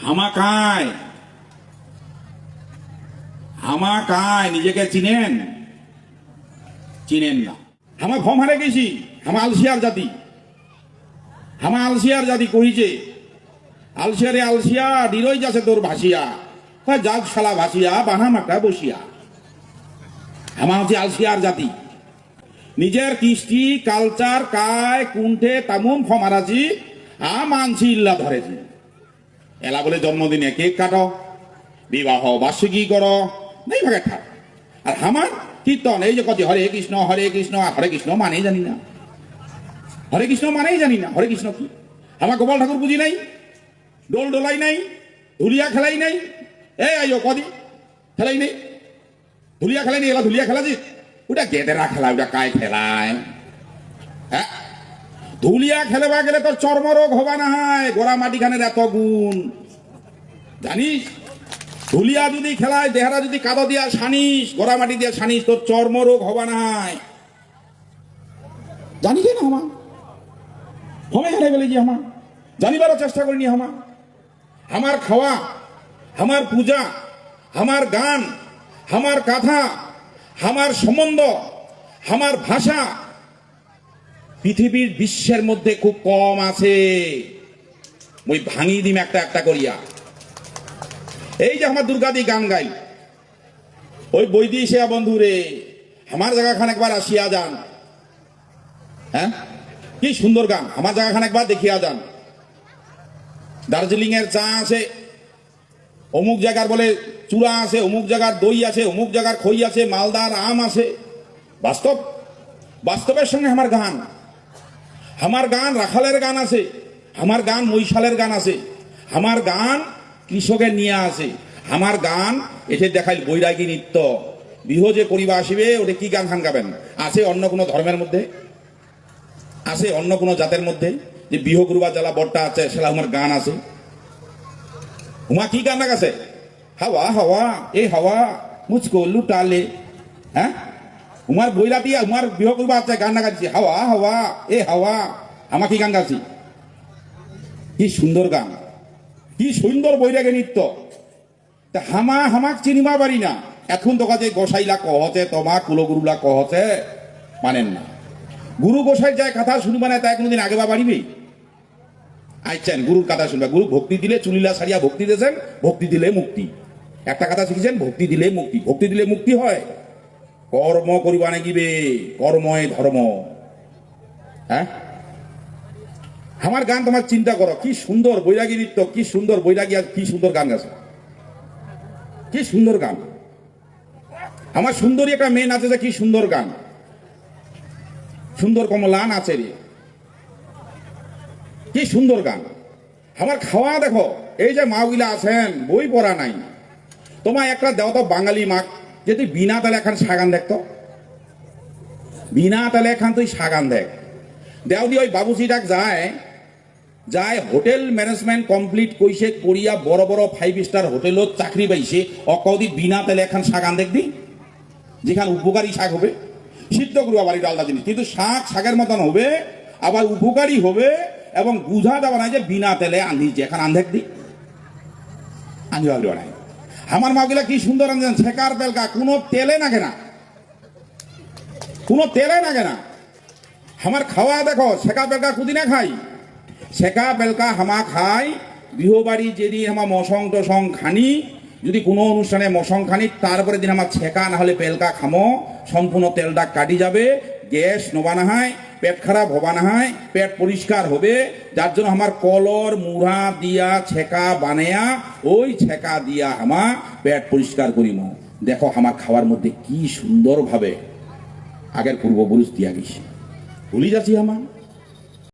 হামাকায় হামাকায় নিজেকে চিনেন চিনেন না। হামা ফর্ম হারে গেছি, হামা আলসিয়ার জাতি, হামা আলসিয়ার জাতি কহিছে আলসিয়ারে আলসিয়া ডিরই যাচ্ছে তোর ভাসিয়া, যাক শালা ভাসিয়া বানা মাকা বসিয়া। হামা হচ্ছে আলসিয়ার জাতি। নিজের কৃষ্টি কালচার কায় কুণ্ঠে তামুন ফমারাজি মানছি ইল্লা ধরেছি। এলা বলে জন্মদিনে কেক কাটো, বিবাহ বার্ষিকী করো, নেই ভাগে থাক। আর আমার কীর্তন এই যে কত হরে কৃষ্ণ হরে কৃষ্ণ, হরে কৃষ্ণ মানেই জানি না, হরে কৃষ্ণ মানেই জানি না। হরে কৃষ্ণ কি? আমার গোপাল ঠাকুর বুঝি নাই, ডোল ডোলাই নাই, ধুলিয়া খেলাই নাই। এই আইও কদি খেলাই নেই, ধুলিয়া খেলাই নেই। এলা ধুলিয়া খেলা যে ওটা গেদেরা খেলা, ওটা কায় খেলায়। হ্যাঁ, ধুলিয়া খেলবা গেলে তোর চর্মরোগ হবা না হয়, গোড়া মাটিখানের এত গুণ জানিস। ধুলিয়া যদি খেলায় দেহারা যদি কাদা দিয়া সানিস, গোড়া মাটি দিয়া সানিস, তোর চর্মরোগ হবা না হয় জানিস না। আমার হমে হারে গেলে যে আমার জানিবারও চেষ্টা করিনি। আমার খাওয়া, আমার পূজা, আমার গান, আমার কথা, আমার সম্বন্ধ, আমার ভাষা পৃথিবীর বিশ্বের মধ্যে খুব কম আছে। ওই ভাঙি দিম একটা একটা করিয়া। এই যে আমার দুর্গাদি গান গাই, ওই বৈদি সে বন্ধু রে আমার জায়গা খান একবার আসিয়া যান। হ্যাঁ, কি সুন্দর গান, আমার জায়গা খান একবার দেখিয়া যান। দার্জিলিং এর চা আছে, অমুক জায়গার বলে চূড়া আছে, অমুক জায়গার দই আছে, অমুক জায়গার খই আছে, মালদার আম আছে। বাস্তব, বাস্তবের সঙ্গে আমার গান, আমার গান রাখালের গান আছে, আমার গান মৈশালের গান আছে, আমার গান কৃষকের নিয়ে আছে, আমার গান এসে দেখাইল বৈরাগী নৃত্য। বিহ যে করিবা আসিবে, ওটা কি গান খান গাবেন? আছে অন্য কোনো ধর্মের মধ্যে, আছে অন্য কোনো জাতের মধ্যে যে বিহ গুরুবা জ্বালা বট্টা আছে, সেটা আমার গান আছে। উমা কি গান গাছে? হাওয়া হাওয়া এ হাওয়া মুচকো লুটালে। হ্যাঁ, উমার বইরা দিয়া উমার বিহ গুরুবা আছে গান গাচ্ছি, হাওয়া হাওয়া এ হাওয়া। আমার কি গান গাছি? কি সুন্দর গান, কি সুন্দর বৈরাগী নৃত্য। তা হামাক চিনিবা পারি না। এখন তো কাজে গোসাইলা কহছে, তোমা কুলগুরুলা কহছে, মানেন না। গুরু গোসাই যায় কথা শুনবা না, তাই কোনোদিন আগে বা পারিবি? আইছেন গুরুর কথা শুনবা। গুরু ভক্তি দিলে চুলিলা সারিয়া ভক্তি দিয়েছেন, ভক্তি দিলে মুক্তি। একটা কথা শিখেছেন, ভক্তি দিলে মুক্তি। ভক্তি দিলে মুক্তি হয়, কর্ম করিবা নাকিবে, কর্ময় ধর্ম। হ্যাঁ, আমার গান তোমার চিন্তা করো, কি সুন্দর বৈরাগী নৃত্য, কি সুন্দর বৈরাগী, আর কি সুন্দর গান গাছে, কি সুন্দর গান। আমার সুন্দরী একটা মেয়ে নাচে, কি সুন্দর গান, সুন্দর কমলা নাচে রে, কি সুন্দর গান। আমার খাওয়া দেখো, এই যে মাগুলা আছেন বই পড়া নাই, তোমার একটা দেও তো বাঙালি মাক, যে তুই বিনা তালে এখন সাগান দেখতো, বিনা তালে এখন তুই সাগান দেখ। দেও দি ওই বাবুসিটাক যায় যায় হোটেল ম্যানেজমেন্ট কমপ্লিট কইছে করিয়া বড় বড় 5 স্টার হোটেলত চাকরি পাইছে, অকদি বিনা তেলে এখন শাক দেখবি, যেখানে উপকারী শাক হবে। সিদ্ধ করবা বাড়ি ডালটা জিনিস, কিন্তু শাক শাকের মতন হবে, আবার উপকারী হবে, এবং বুঝা যাবে না যে বিনা তেলে আনদিছে। এখন আন দেখবি আনি নাই। আমার মাগুলা কি সুন্দর আনছেন, ছেকার বেলকা, কোনো তেলে না কেনা, কোনো তেলে না কেনা। আমার খাওয়া দেখো, ছেকা বেলকা কুদিনা খাই, ছেকা বেলকা হামা খাই বিহ বাড়ি যেদিন আমার মশং টসং খানি, যদি কোনো অনুষ্ঠানে মশং খানি, তারপরে দিন আমার ছেকা না হলে পেলকা খামো, সম্পূর্ণ তেলটা কাটি যাবে, গ্যাস নবা না হয়, পেট খারাপ হবা না হয়, পেট পরিষ্কার হবে। যার জন্য আমার কলর মুড়া দিয়া ছেকা বানায়া, ওই ছেকা দিয়া আমা পেট পরিষ্কার করিম। দেখো আমার খাওয়ার মধ্যে কি সুন্দরভাবে আগের পূর্বপুরুষ দিয়া গেছে, ভুলি যাচ্ছি আমার।